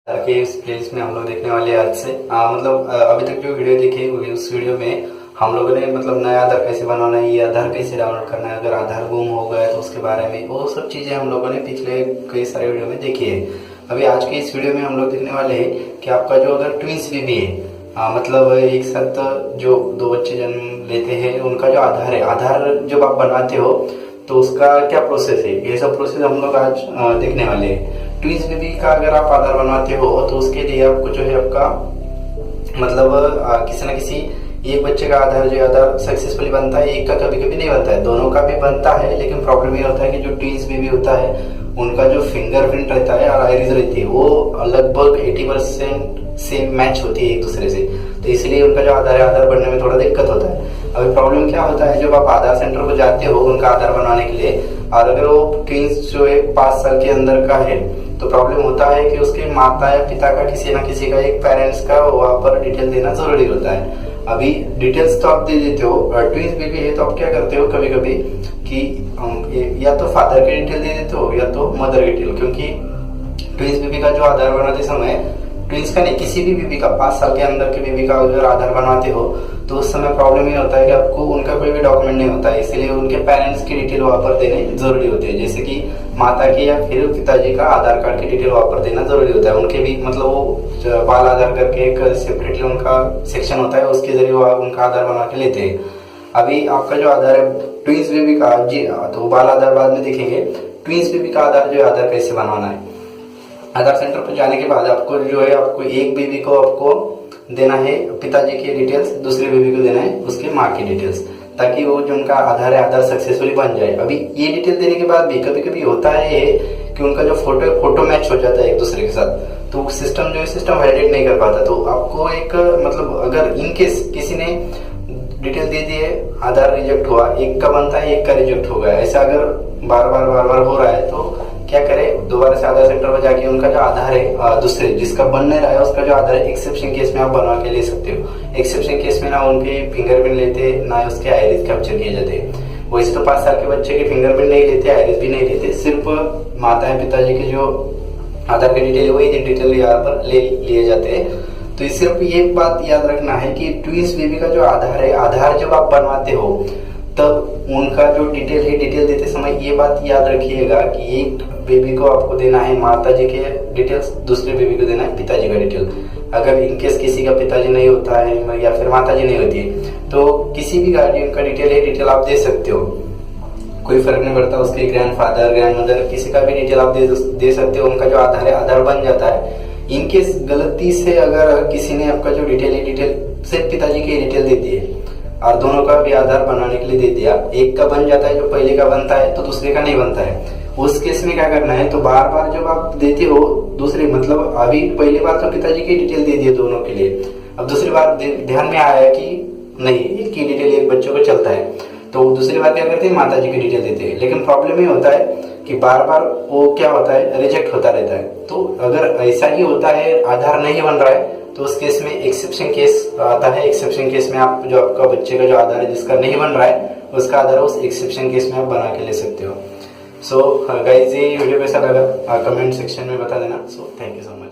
के इस प्लेलिस्ट में हम लोग देखने वाले हैं आज से अभी तक जो वीडियो देखी उस वीडियो में हम लोगों ने नया आधार कैसे बनवाना है, ये आधार कैसे डाउनलोड करना है, अगर आधार गुम हो गया तो उसके बारे में वो सब चीज़ें हम लोगों ने पिछले कई सारे वीडियो में देखी है। अभी आज के इस वीडियो में हम लोग देखने वाले हैं कि आपका जो अगर ट्विंस बेबी है एक साथ जो दो बच्चे जन्म लेते हैं उनका जो आधार है, आधार जब आप बनाते हो तो उसका क्या प्रोसेस है, ये सब प्रोसेस हम लोग आज देखने वाले हैं। ट्विंस बेबी का अगर आप आधार बनवाते हो तो उसके लिए आपको जो है आपका किसी न किसी एक बच्चे का आधार जो आधार सक्सेसफुली बनता है, एक का कभी कभी नहीं बनता है, दोनों का भी बनता है। लेकिन प्रॉब्लम ये होता है कि जो ट्विंस बेबी होता है उनका जो फिंगरप्रिंट रहता है और आइरिस रहती है वो लगभग 80% से मैच होती है एक दूसरे से, तो इसलिए उनका जो आधार है आधार बनने में थोड़ा दिक्कत होता है। अभी प्रॉब्लम क्या होता है, जब आप आधार सेंटर को जाते हो उनका आधार बनवाने के लिए और अगर वो ट्विंस जो है 5 साल के अंदर का है तो प्रॉब्लम होता है कि उसके माता या पिता का किसी न किसी का एक पेरेंट्स का वहाँ पर डिटेल देना जरूरी होता है। अभी डिटेल्स तो आप दे देते हो, ट्विंस बेबी है तो आप क्या करते हो कभी कभी कि या तो फादर की डिटेल दे देते हो या तो मदर की डिटेल, क्योंकि ट्विंस बेबी का जो आधार बनाते समय ट्विंस का नहीं किसी भी बेबी का 5 साल के अंदर के बेबी का अगर आधार बनवाते हो तो उस समय प्रॉब्लम ये होता है कि आपको उनका कोई भी डॉक्यूमेंट नहीं होता है, इसलिए उनके पेरेंट्स की डिटेल वहाँ पर देने जरूरी होती है। जैसे कि माता की या फिर पिताजी का आधार कार्ड की डिटेल वहाँ पर देना जरूरी होता है। उनके भी वो बाल आधार करके एक सेपरेटली उनका सेक्शन होता है, उसके जरिए वो उनका आधार बना के लेते हैं। अभी आपका जो आधार है ट्विंस बेबी का जी तो बाल आधार बाद में देखेंगे। ट्विंस बेबी का आधार जो है आधार कैसे बनवाना है, आधार सेंटर पर जाने के बाद आपको जो है आपको एक बेबी को आपको देना है पिताजी की डिटेल्स, दूसरे बेबी को देना है उसके माँ की डिटेल्स, ताकि वो जो उनका आधार है आधार सक्सेसफुली बन जाए। अभी ये डिटेल देने के बाद भी कभी कभी होता है कि उनका जो फोटो मैच हो जाता है एक दूसरे के साथ, तो सिस्टम जो है सिस्टम वैलिडेट नहीं कर पाता। तो आपको एक अगर इन केस किसी ने डिटेल दे दी है, आधार रिजेक्ट हुआ, एक का बनता है एक का रिजेक्ट हो गया, ऐसा अगर बार बार हो रहा है तो क्या करें, दोबारा से आधार सेंटर पर जाके उनका जो आधार है दूसरे जिसका बन नहीं रहा है उसका जो आधार है एक्सेप्शन केस में आप बनवा के ले सकते हो। एक्सेप्शन केस में ना उनके फिंगरप्रिंट लेते ना उसके आइरिस कैप्चर किए जाते। वैसे तो 5 साल के बच्चे के फिंगरप्रिंट नहीं लेते, आइरिस भी नहीं लेते, सिर्फ माता है पिताजी के जो आधार की डिटेल वही डिटेल यहाँ पर ले लिए जाते हैं। तो सिर्फ ये बात याद रखना है कि ट्विंस बेबी का जो आधार है, आधार जब आप बनवाते हो तब उनका जो डिटेल है डिटेल देते समय ये बात याद रखिएगा कि एक बेबी को आपको देना है माता जी के डिटेल्स, दूसरे बेबी को देना है पिताजी का डिटेल। अगर इनकेस किसी का पिताजी नहीं होता है या फिर माता जी नहीं होती है तो किसी भी गार्डियन का डिटेल आप दे सकते हो, कोई फर्क नहीं पड़ता। उसके ग्रैंडफादर ग्रैंडमदर किसी का भी डिटेल आप दे सकते हो, उनका जो आधार है आधार बन जाता है। इनकेस गलती से अगर किसी ने आपका जो डिटेल है डिटेल सिर्फ पिताजी की डिटेल दे दी है और दोनों का भी आधार बनाने के लिए दे दिया, एक का बन जाता है जो पहले का बनता है तो दूसरे का नहीं बनता है, उस केस में क्या करना है, तो बार जब आप देते हो दूसरे अभी पहली बार तो पिताजी की डिटेल दे दिए दोनों के लिए, अब दूसरी बार ध्यान में आया कि नहीं एक की डिटेल एक बच्चों को चलता है तो दूसरी बार क्या करते हैं माता जी की डिटेल देते हैं। लेकिन प्रॉब्लम ये होता है कि बार वो क्या होता है रिजेक्ट होता रहता है। तो अगर ऐसा ही होता है आधार नहीं बन रहा है तो उस केस में एक्सेप्शन केस आता है। एक्सेप्शन केस में आप जो आपका बच्चे का जो आधार है जिसका नहीं बन रहा है उसका आधार उस एक्सेप्शन केस में आप बना के ले सकते हो। सो गाइस ये वीडियो कैसा लगा कमेंट सेक्शन में बता देना। So thank you so much.